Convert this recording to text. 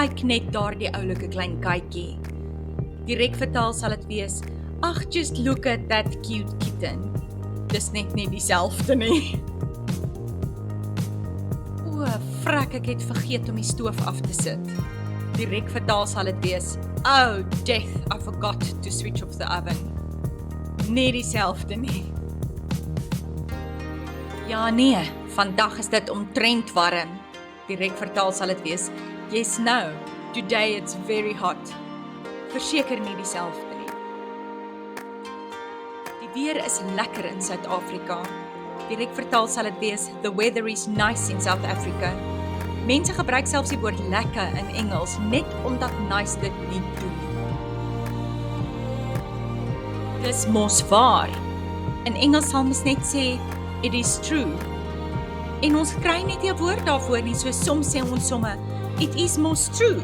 Kyk net daardie oulike klein katjie. Direk vertaal sal dit wees, ag, just look at that cute kitten. Dis net nie dieselfde nie. O, frak, ek het vergeet om die stoof af te sit. Direk vertaal sal dit wees, oh, death, I forgot to switch off the oven. Nie dieselfde nie. Ja nee, vandag is dit omtrent warm. Direk vertaal sal dit wees, yes no, today it's very hot. Verseker nie dieselfde nie. Die weer is lekker in Suid-Afrika. Direk vertaal sal dit wees, the weather is nice in South Africa. Mense gebruik selfs die woord lekker in Engels, net omdat nice dit nie doen. Dis mos waar. In Engels sal mens net sê, it is true. En ons kry net nie 'n woord daarvoor nie, so soms sê ons somme, it is most true.